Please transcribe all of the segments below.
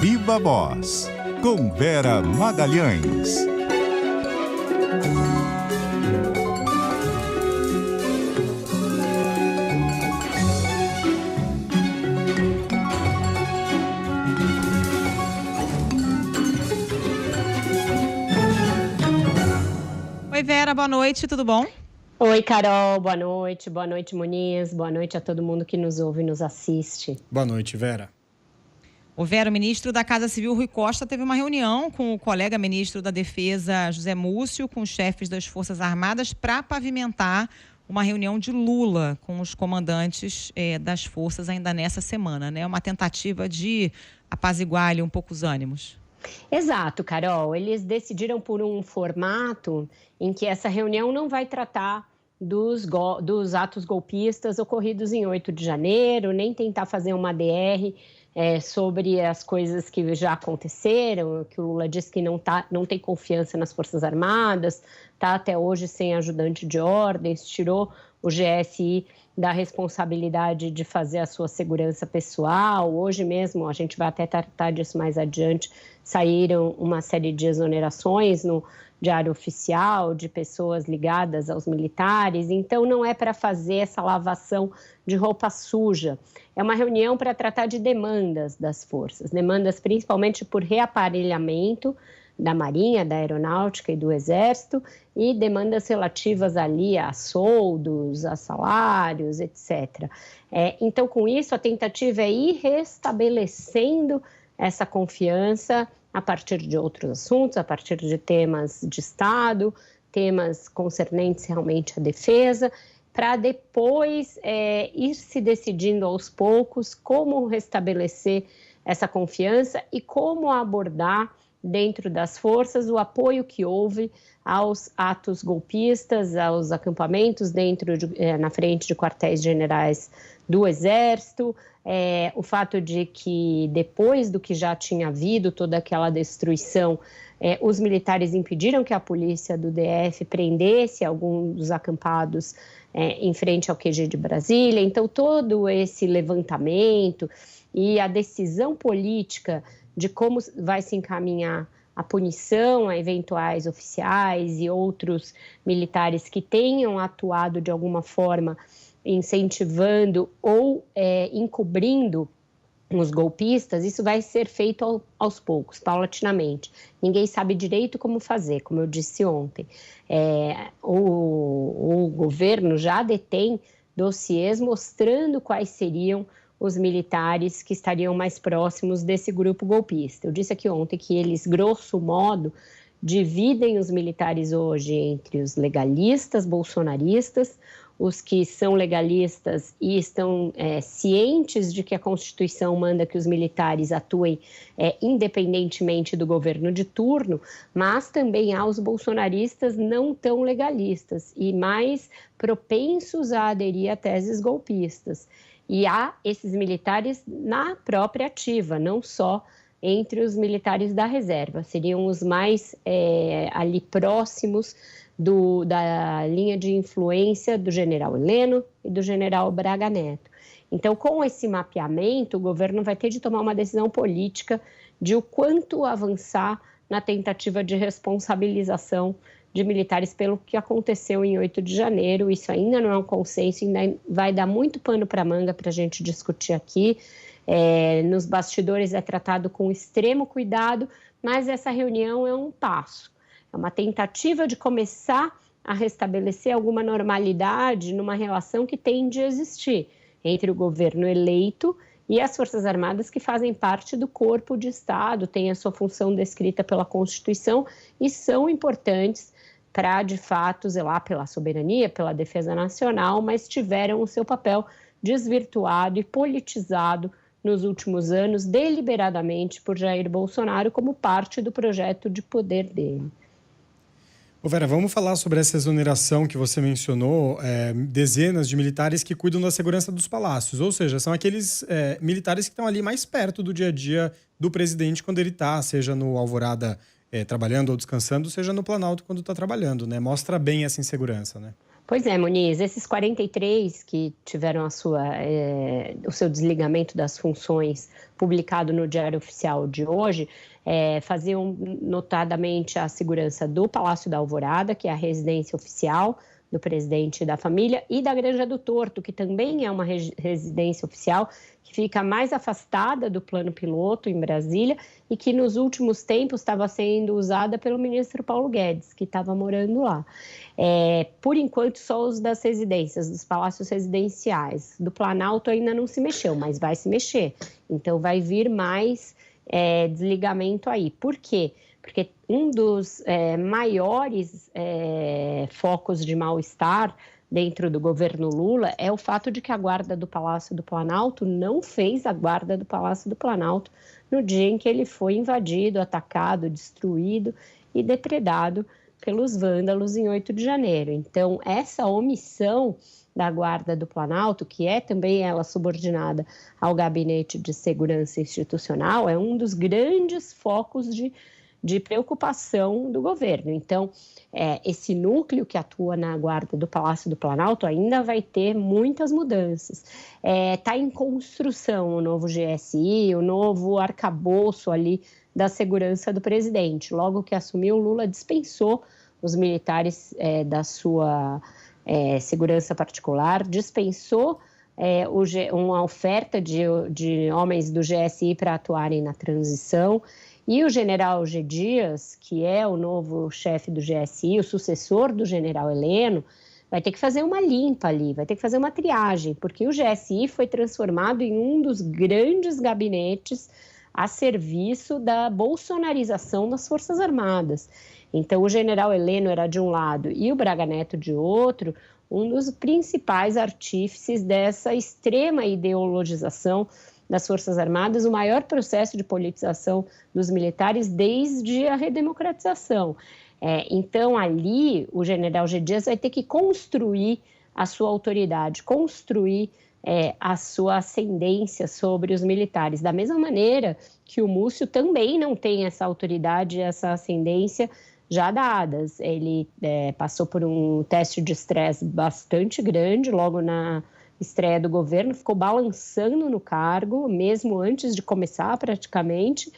Viva Voz, com Vera Magalhães. Oi, Vera, boa noite, tudo bom? Oi, Carol, boa noite, Muniz, boa noite a todo mundo que nos ouve e nos assiste. Boa noite, Vera. O Vera, o ministro da Casa Civil, Rui Costa, teve uma reunião com o colega ministro da Defesa, José Múcio, com os chefes das Forças Armadas para pavimentar uma reunião de Lula com os comandantes das forças ainda nessa semana, né? Uma tentativa de apaziguar ali um pouco os ânimos. Exato, Carol. Eles decidiram por um formato em que essa reunião não vai tratar dos atos golpistas ocorridos em 8 de janeiro, nem tentar fazer uma DR sobre as coisas que já aconteceram, que o Lula disse que não tem confiança nas Forças Armadas, está até hoje sem ajudante de ordens, tirou o GSI da responsabilidade de fazer a sua segurança pessoal. Hoje mesmo, a gente vai até tratar disso mais adiante, saíram uma série de exonerações no Diário Oficial de pessoas ligadas aos militares. Então, não é para fazer essa lavação de roupa suja. É uma reunião para tratar de demandas das forças, demandas principalmente por reaparelhamento da Marinha, da Aeronáutica e do Exército, e demandas relativas ali a soldos, a salários, etc. Então, com isso, a tentativa é ir restabelecendo essa confiança a partir de outros assuntos, a partir de temas de Estado, temas concernentes realmente à defesa, para depois ir se decidindo aos poucos como restabelecer essa confiança e como abordar dentro das forças o apoio que houve aos atos golpistas, aos acampamentos na frente de quartéis generais do Exército, o fato de que depois do que já tinha havido toda aquela destruição, os militares impediram que a polícia do DF prendesse alguns dos acampados em frente ao QG de Brasília. Então, todo esse levantamento e a decisão política de como vai se encaminhar a punição a eventuais oficiais e outros militares que tenham atuado de alguma forma incentivando ou encobrindo os golpistas, isso vai ser feito aos poucos, paulatinamente. Ninguém sabe direito como fazer, como eu disse ontem. O governo já detém dossiês mostrando quais seriam os militares que estariam mais próximos desse grupo golpista. Eu disse aqui ontem que eles, grosso modo, dividem os militares hoje entre os legalistas bolsonaristas, os que são legalistas e estão cientes de que a Constituição manda que os militares atuem independentemente do governo de turno, mas também há os bolsonaristas não tão legalistas e mais propensos a aderir a teses golpistas. E há esses militares na própria ativa, não só entre os militares da reserva, seriam os mais ali próximos da linha de influência do general Heleno e do general Braga Neto. Então, com esse mapeamento, o governo vai ter de tomar uma decisão política de o quanto avançar na tentativa de responsabilização de militares pelo que aconteceu em 8 de janeiro. Isso ainda não é um consenso, ainda vai dar muito pano para manga para a gente discutir aqui. Nos bastidores é tratado com extremo cuidado, mas essa reunião é um passo. É uma tentativa de começar a restabelecer alguma normalidade numa relação que tem de existir entre o governo eleito e as Forças Armadas que fazem parte do corpo de Estado, têm a sua função descrita pela Constituição e são importantes para, de fato, zelar pela soberania, pela defesa nacional, mas tiveram o seu papel desvirtuado e politizado nos últimos anos, deliberadamente por Jair Bolsonaro, como parte do projeto de poder dele. Ô Vera, vamos falar sobre essa exoneração que você mencionou, dezenas de militares que cuidam da segurança dos palácios, ou seja, são aqueles militares que estão ali mais perto do dia a dia do presidente quando ele está, seja no Alvorada trabalhando ou descansando, seja no Planalto quando está trabalhando, né? Mostra bem essa insegurança, né? Pois é, Muniz, esses 43 que tiveram o seu desligamento das funções publicado no Diário Oficial de hoje, faziam notadamente a segurança do Palácio da Alvorada, que é a residência oficial do presidente da família, e da Granja do Torto, que também é uma residência oficial, que fica mais afastada do plano piloto em Brasília e que nos últimos tempos estava sendo usada pelo ministro Paulo Guedes, que estava morando lá. Por enquanto, só os das residências, dos palácios residenciais. Do Planalto ainda não se mexeu, mas vai se mexer. Então, vai vir mais desligamento aí. Por quê? Porque um dos maiores focos de mal-estar dentro do governo Lula é o fato de que a guarda do Palácio do Planalto não fez a guarda do Palácio do Planalto no dia em que ele foi invadido, atacado, destruído e depredado pelos vândalos em 8 de janeiro. Então, essa omissão da guarda do Planalto, que é também ela subordinada ao Gabinete de Segurança Institucional, é um dos grandes focos de preocupação do governo. Então, esse núcleo que atua na guarda do Palácio do Planalto ainda vai ter muitas mudanças. Está em construção o novo GSI, o novo arcabouço ali da segurança do presidente. Logo que assumiu, Lula dispensou os militares da sua segurança particular, dispensou uma oferta de homens do GSI para atuarem na transição. E o general G. Dias, que é o novo chefe do GSI, o sucessor do general Heleno, vai ter que fazer uma limpa ali, vai ter que fazer uma triagem, porque o GSI foi transformado em um dos grandes gabinetes a serviço da bolsonarização das Forças Armadas. Então, o general Heleno era de um lado e o Braga Neto de outro, um dos principais artífices dessa extrema ideologização das Forças Armadas, o maior processo de politização dos militares desde a redemocratização. Então, ali, o general G. Dias vai ter que construir a sua autoridade, construir a sua ascendência sobre os militares. Da mesma maneira que o Múcio também não tem essa autoridade, essa ascendência já dadas. Ele passou por um teste de estresse bastante grande logo na estreia do governo, ficou balançando no cargo, mesmo antes de começar praticamente,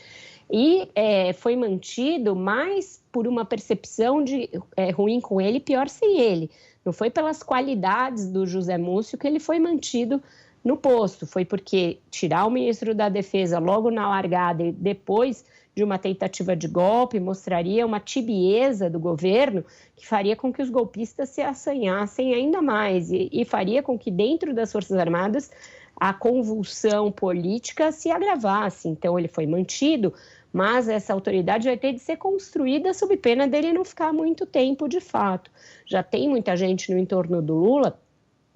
e foi mantido mais por uma percepção de ruim com ele, pior sem ele. Não foi pelas qualidades do José Múcio que ele foi mantido no posto, foi porque tirar o ministro da Defesa logo na largada e depois de uma tentativa de golpe mostraria uma tibieza do governo que faria com que os golpistas se assanhassem ainda mais e faria com que dentro das Forças Armadas a convulsão política se agravasse. Então ele foi mantido, mas essa autoridade vai ter de ser construída sob pena dele não ficar muito tempo de fato. Já tem muita gente no entorno do Lula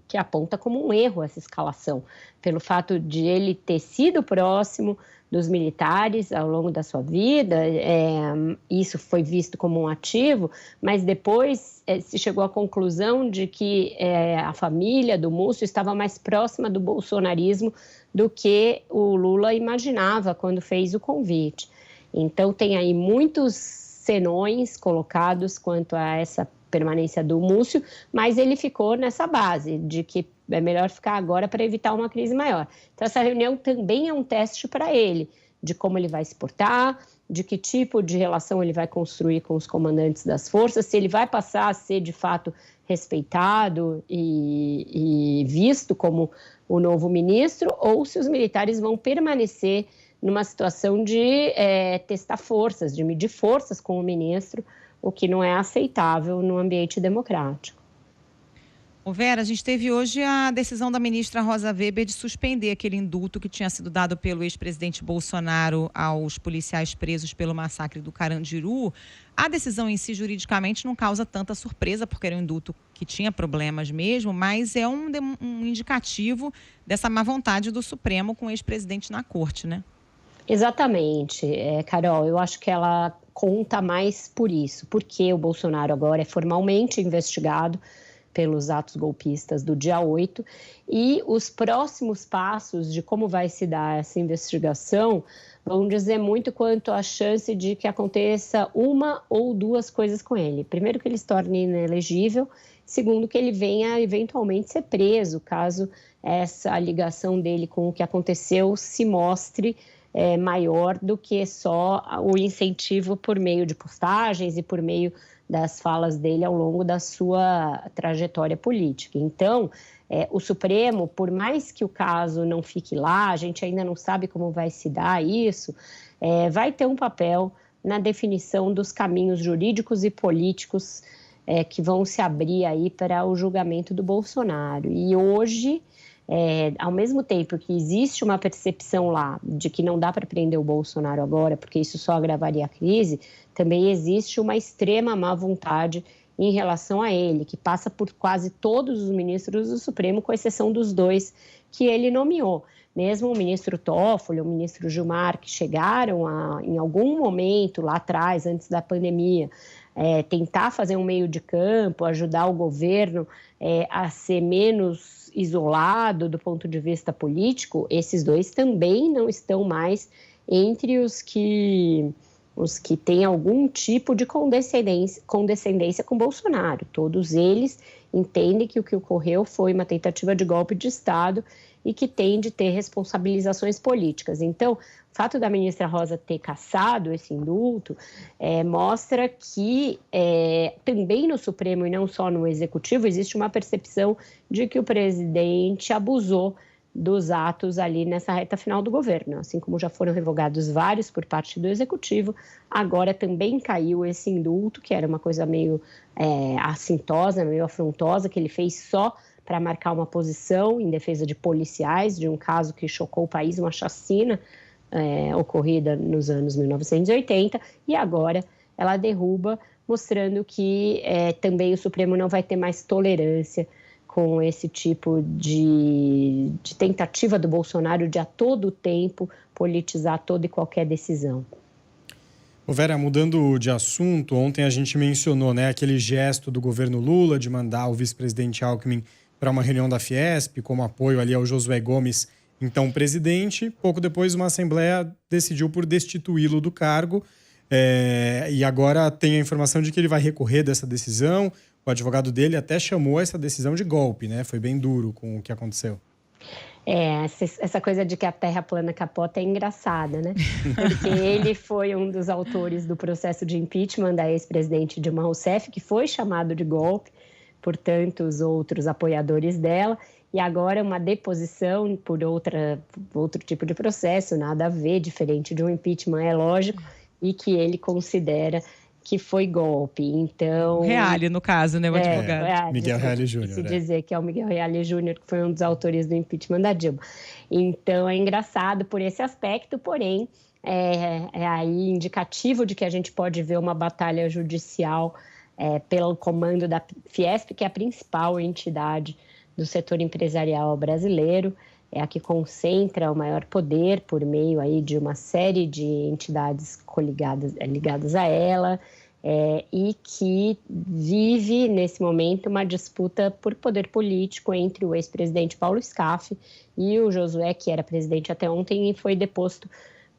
que aponta como um erro essa escalação, pelo fato de ele ter sido próximo dos militares ao longo da sua vida, isso foi visto como um ativo, mas depois se chegou à conclusão de que a família do Múcio estava mais próxima do bolsonarismo do que o Lula imaginava quando fez o convite. Então tem aí muitos senões colocados quanto a essa permanência do Múcio, mas ele ficou nessa base de que é melhor ficar agora para evitar uma crise maior. Então, essa reunião também é um teste para ele, de como ele vai se portar, de que tipo de relação ele vai construir com os comandantes das forças, se ele vai passar a ser, de fato, respeitado e visto como o novo ministro, ou se os militares vão permanecer numa situação de testar forças, de medir forças com o ministro, o que não é aceitável no ambiente democrático. Vera, a gente teve hoje a decisão da ministra Rosa Weber de suspender aquele indulto que tinha sido dado pelo ex-presidente Bolsonaro aos policiais presos pelo massacre do Carandiru. A decisão em si, juridicamente, não causa tanta surpresa, porque era um indulto que tinha problemas mesmo, mas é um indicativo dessa má vontade do Supremo com o ex-presidente na corte, né? Exatamente, Carol, eu acho que ela conta mais por isso, porque o Bolsonaro agora é formalmente investigado pelos atos golpistas do dia 8, e os próximos passos de como vai se dar essa investigação vão dizer muito quanto à chance de que aconteça uma ou duas coisas com ele. Primeiro, que ele se torne inelegível, segundo que ele venha eventualmente ser preso, caso essa ligação dele com o que aconteceu se mostre maior do que só o incentivo por meio de postagens e por meio das falas dele ao longo da sua trajetória política. Então, o Supremo, por mais que o caso não fique lá, a gente ainda não sabe como vai se dar isso, vai ter um papel na definição dos caminhos jurídicos e políticos que vão se abrir aí para o julgamento do Bolsonaro. E hoje, ao mesmo tempo que existe uma percepção lá de que não dá para prender o Bolsonaro agora, porque isso só agravaria a crise, também existe uma extrema má vontade em relação a ele, que passa por quase todos os ministros do Supremo, com exceção dos 2 que ele nomeou. Mesmo o ministro Toffoli, o ministro Gilmar, que chegaram a, em algum momento lá atrás, antes da pandemia, tentar fazer um meio de campo, ajudar o governo a ser menos isolado do ponto de vista político, esses 2 também não estão mais entre os que têm algum tipo de condescendência com Bolsonaro. Todos eles entendem que o que ocorreu foi uma tentativa de golpe de Estado e que tem de ter responsabilizações políticas. Então, o fato da ministra Rosa ter cassado esse indulto mostra que também no Supremo e não só no Executivo existe uma percepção de que o presidente abusou dos atos ali nessa reta final do governo. Assim como já foram revogados vários por parte do Executivo, agora também caiu esse indulto, que era uma coisa meio assintosa, meio afrontosa, que ele fez só para marcar uma posição em defesa de policiais, de um caso que chocou o país, uma chacina ocorrida nos anos 1980, e agora ela derruba, mostrando que também o Supremo não vai ter mais tolerância com esse tipo de tentativa do Bolsonaro de a todo tempo politizar toda e qualquer decisão. Vera, mudando de assunto, ontem a gente mencionou aquele gesto do governo Lula de mandar o vice-presidente Alckmin para uma reunião da Fiesp, como apoio ali ao Josué Gomes, então presidente. Pouco depois, uma assembleia decidiu por destituí-lo do cargo e agora tem a informação de que ele vai recorrer dessa decisão. O advogado dele até chamou essa decisão de golpe, Foi bem duro com o que aconteceu. Essa coisa de que a terra plana capota é engraçada, Porque ele foi um dos autores do processo de impeachment da ex-presidente Dilma Rousseff, que foi chamado de golpe por tantos outros apoiadores dela, e agora uma deposição por outro tipo de processo, nada a ver, diferente de um impeachment, é lógico, e que ele considera que foi golpe. Então, Reale, no caso, o advogado. Miguel Reale Júnior. Se dizer que é o Miguel Reale Júnior, que foi um dos autores do impeachment da Dilma. Então, é engraçado por esse aspecto, porém, é aí indicativo de que a gente pode ver uma batalha judicial pelo comando da Fiesp, que é a principal entidade do setor empresarial brasileiro, é a que concentra o maior poder por meio aí de uma série de entidades ligadas a ela, e que vive, nesse momento, uma disputa por poder político entre o ex-presidente Paulo Scaff e o Josué, que era presidente até ontem e foi deposto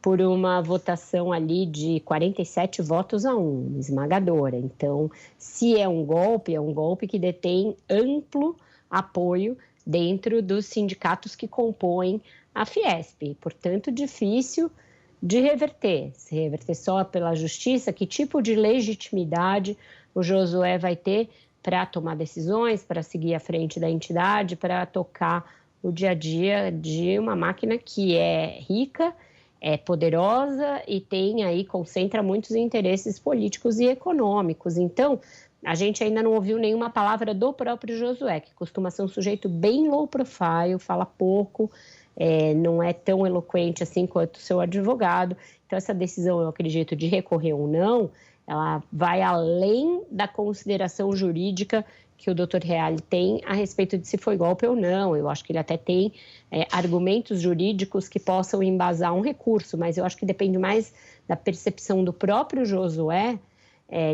por uma votação ali de 47 votos a 1, esmagadora. Então, se é um golpe que detém amplo apoio dentro dos sindicatos que compõem a Fiesp. Portanto, difícil de reverter. Se reverter só pela justiça, que tipo de legitimidade o Josué vai ter para tomar decisões, para seguir à frente da entidade, para tocar o dia a dia de uma máquina que é rica, é poderosa e concentra muitos interesses políticos e econômicos. Então, a gente ainda não ouviu nenhuma palavra do próprio Josué, que costuma ser um sujeito bem low profile, fala pouco, não é tão eloquente assim quanto o seu advogado. Então, essa decisão, eu acredito, de recorrer ou não, ela vai além da consideração jurídica que o doutor Reale tem a respeito de se foi golpe ou não. Eu acho que ele até tem argumentos jurídicos que possam embasar um recurso, mas eu acho que depende mais da percepção do próprio Josué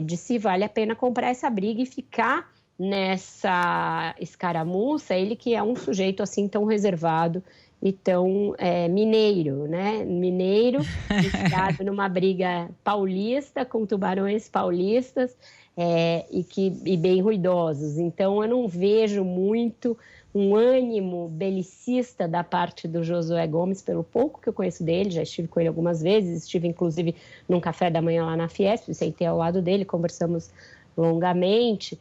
de se vale a pena comprar essa briga e ficar nessa escaramuça, ele que é um sujeito assim tão reservado e tão mineiro, Janeiro, inspirado numa briga paulista com tubarões paulistas e bem ruidosos. Então, eu não vejo muito um ânimo belicista da parte do Josué Gomes, pelo pouco que eu conheço dele, já estive com ele algumas vezes, estive inclusive num café da manhã lá na Fiesp, sentei ao lado dele, conversamos longamente.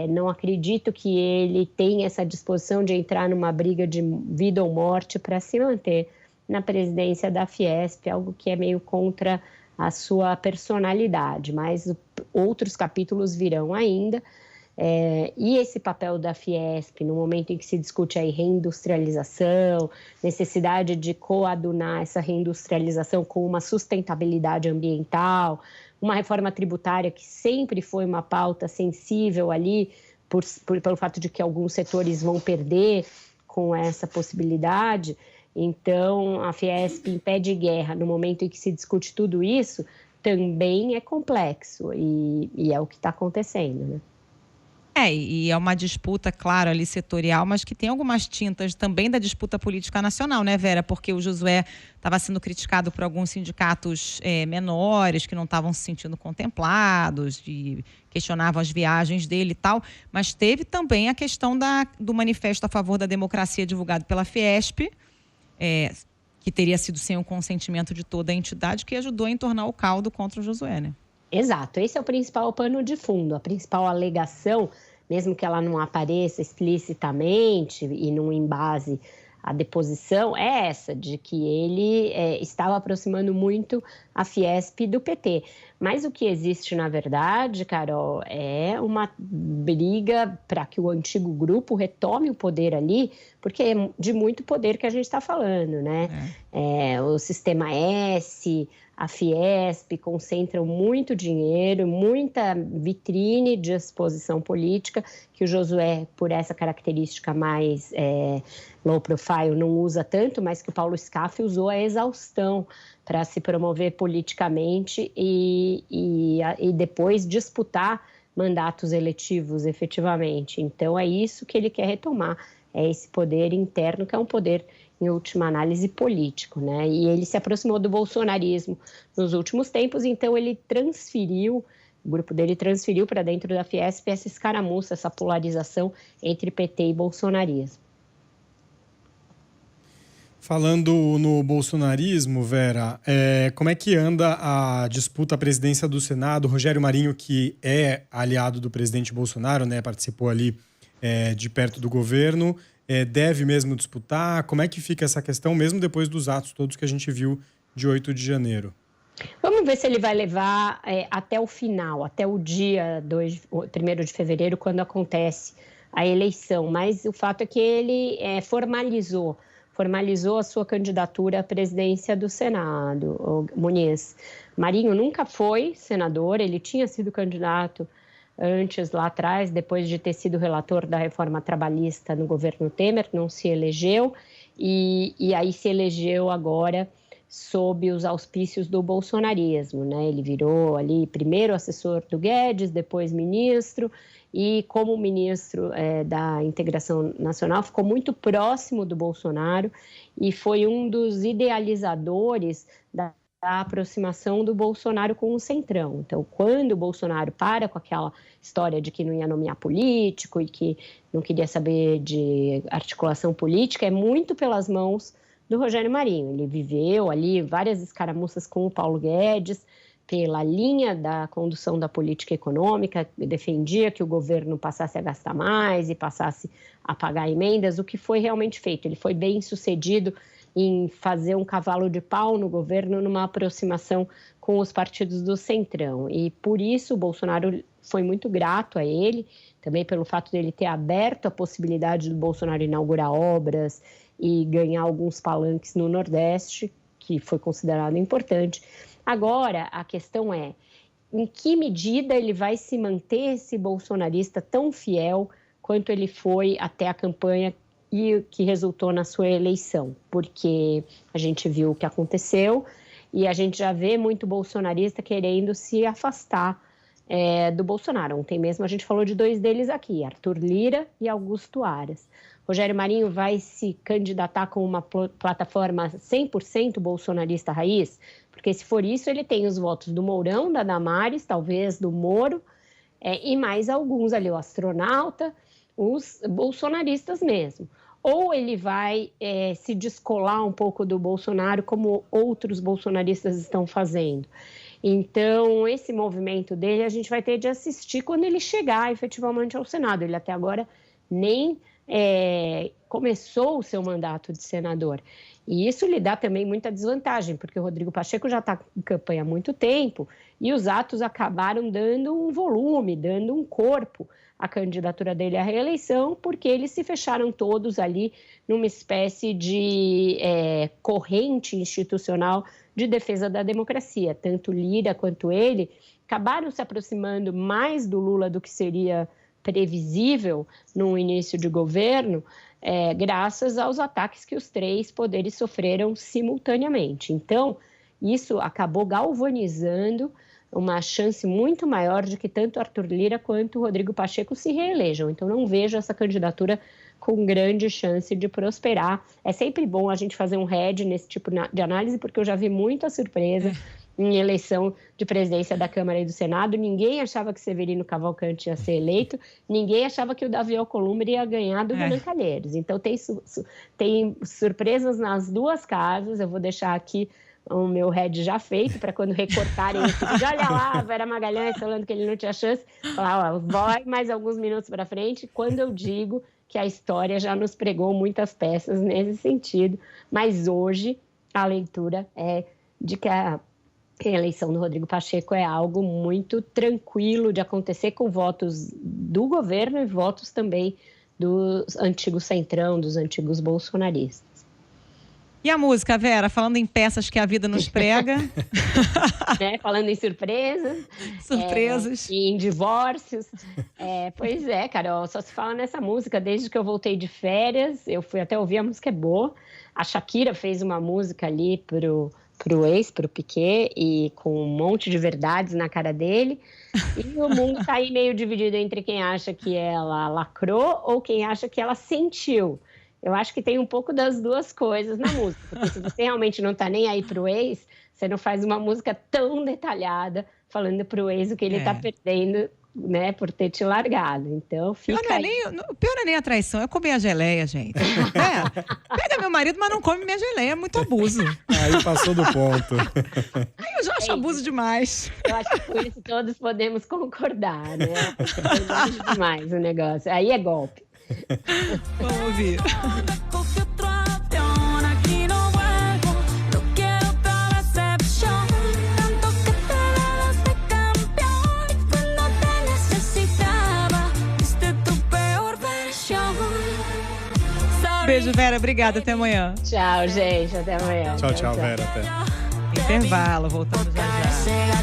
Não acredito que ele tenha essa disposição de entrar numa briga de vida ou morte para se manter na presidência da Fiesp, algo que é meio contra a sua personalidade, mas outros capítulos virão ainda. E esse papel da Fiesp, no momento em que se discute aí reindustrialização, necessidade de coadunar essa reindustrialização com uma sustentabilidade ambiental, uma reforma tributária que sempre foi uma pauta sensível ali, pelo fato de que alguns setores vão perder com essa possibilidade. Então, a Fiesp em pé de guerra, no momento em que se discute tudo isso, também é complexo e é o que está acontecendo, né? E é uma disputa, claro, ali setorial, mas que tem algumas tintas também da disputa política nacional, né, Vera? Porque o Josué estava sendo criticado por alguns sindicatos menores que não estavam se sentindo contemplados, e questionavam as viagens dele e tal, mas teve também a questão do manifesto a favor da democracia divulgado pela Fiesp, que teria sido sem o consentimento de toda a entidade, que ajudou a entornar o caldo contra o Josué, né? Exato, esse é o principal pano de fundo, a principal alegação, mesmo que ela não apareça explicitamente e não embase a deposição, é essa, de que ele estava aproximando muito a Fiesp do PT. Mas o que existe, na verdade, Carol, é uma briga para que o antigo grupo retome o poder ali, porque é de muito poder que a gente está falando, né? O Sistema S, a Fiesp concentram muito dinheiro, muita vitrine de exposição política, que o Josué, por essa característica mais low profile, não usa tanto, mas que o Paulo Scaff usou a exaustão para se promover politicamente e depois disputar mandatos eletivos efetivamente. Então, é isso que ele quer retomar, é esse poder interno, que é um poder, em última análise, político, né? E ele se aproximou do bolsonarismo nos últimos tempos, então o grupo dele transferiu para dentro da Fiesp essa escaramuça, essa polarização entre PT e bolsonarismo. Falando no bolsonarismo, Vera, como é que anda a disputa à presidência do Senado? Rogério Marinho, que é aliado do presidente Bolsonaro, né, participou ali de perto do governo, deve mesmo disputar? Como é que fica essa questão, mesmo depois dos atos todos que a gente viu de 8 de janeiro? Vamos ver se ele vai levar até o final, até o dia 1º de fevereiro, quando acontece a eleição. Mas o fato é que ele formalizou a sua candidatura à presidência do Senado, o Muniz. Marinho nunca foi senador, ele tinha sido candidato antes, lá atrás, depois de ter sido relator da reforma trabalhista no governo Temer, não se elegeu, e aí se elegeu agora sob os auspícios do bolsonarismo, né? Ele virou ali primeiro assessor do Guedes, depois ministro, e como ministro da Integração Nacional ficou muito próximo do Bolsonaro e foi um dos idealizadores da aproximação do Bolsonaro com o Centrão. Então, quando o Bolsonaro para com aquela história de que não ia nomear político e que não queria saber de articulação política, é muito pelas mãos do Rogério Marinho. Ele viveu ali várias escaramuças com o Paulo Guedes, pela linha da condução da política econômica, defendia que o governo passasse a gastar mais e passasse a pagar emendas, o que foi realmente feito. Ele foi bem sucedido em fazer um cavalo de pau no governo numa aproximação com os partidos do Centrão. E por isso o Bolsonaro foi muito grato a ele, também pelo fato dele ter aberto a possibilidade do Bolsonaro inaugurar obras e ganhar alguns palanques no Nordeste, que foi considerado importante. Agora, a questão é, em que medida ele vai se manter esse bolsonarista tão fiel quanto ele foi até a campanha e que resultou na sua eleição? Porque a gente viu o que aconteceu e a gente já vê muito bolsonarista querendo se afastar do Bolsonaro. Ontem mesmo a gente falou de dois deles aqui, Arthur Lira e Augusto Aras. Rogério Marinho vai se candidatar com uma plataforma 100% bolsonarista raiz? Porque se for isso, ele tem os votos do Mourão, da Damares, talvez do Moro, e mais alguns ali, o astronauta, os bolsonaristas mesmo. Ou ele vai se descolar um pouco do Bolsonaro, como outros bolsonaristas estão fazendo. Então, esse movimento dele a gente vai ter de assistir quando ele chegar efetivamente ao Senado. Ele até agora nem começou o seu mandato de senador. E isso lhe dá também muita desvantagem, porque o Rodrigo Pacheco já está em campanha há muito tempo e os atos acabaram dando um volume, dando um corpo à candidatura dele à reeleição, porque eles se fecharam todos ali numa espécie de corrente institucional de defesa da democracia. Tanto Lira quanto ele acabaram se aproximando mais do Lula do que seria previsível no início de governo, graças aos ataques que os três poderes sofreram simultaneamente. Então, isso acabou galvanizando uma chance muito maior de que tanto Arthur Lira quanto Rodrigo Pacheco se reelejam. Então, não vejo essa candidatura com grande chance de prosperar. É sempre bom a gente fazer um head nesse tipo de análise, porque eu já vi muita surpresa em eleição de presidência da Câmara e do Senado. Ninguém achava que Severino Cavalcante ia ser eleito, ninguém achava que o Davi Alcolumbre ia ganhar do Renan Calheiros. Então, tem surpresas nas duas casas. Eu vou deixar aqui o meu head já feito, para quando recortarem esse vídeo, olha lá, a Vera Magalhães falando que ele não tinha chance, falar, ó, vai mais alguns minutos para frente, quando eu digo que a história já nos pregou muitas peças nesse sentido, mas hoje a leitura é de que a eleição do Rodrigo Pacheco é algo muito tranquilo de acontecer, com votos do governo e votos também dos antigos centrão, dos antigos bolsonaristas. E a música, Vera? Falando em peças que a vida nos prega. Falando em surpresas. Surpresas. E em divórcios. Pois é, Carol, só se fala nessa música desde que eu voltei de férias. Eu fui até ouvir, a música é boa. A Shakira fez uma música ali pro ex, pro Piquet, e com um monte de verdades na cara dele. E o mundo tá aí meio dividido entre quem acha que ela lacrou ou quem acha que ela sentiu. Eu acho que tem um pouco das duas coisas na música, porque se você realmente não tá nem aí pro ex, você não faz uma música tão detalhada falando pro ex o que ele tá perdendo, né, por ter te largado. Então, fica o pior não é nem a traição, é comer a geleia, gente. Pega meu marido, mas não come minha geleia, é muito abuso. Aí passou do ponto. Aí eu já acho abuso demais. Eu acho que por isso todos podemos concordar, né? É longe demais o negócio. Aí é golpe. Vamos ouvir. Beijo, Vera. Obrigada. Até amanhã. Tchau, gente. Até amanhã. Tchau, Vera. Até. Intervalo. Voltamos já.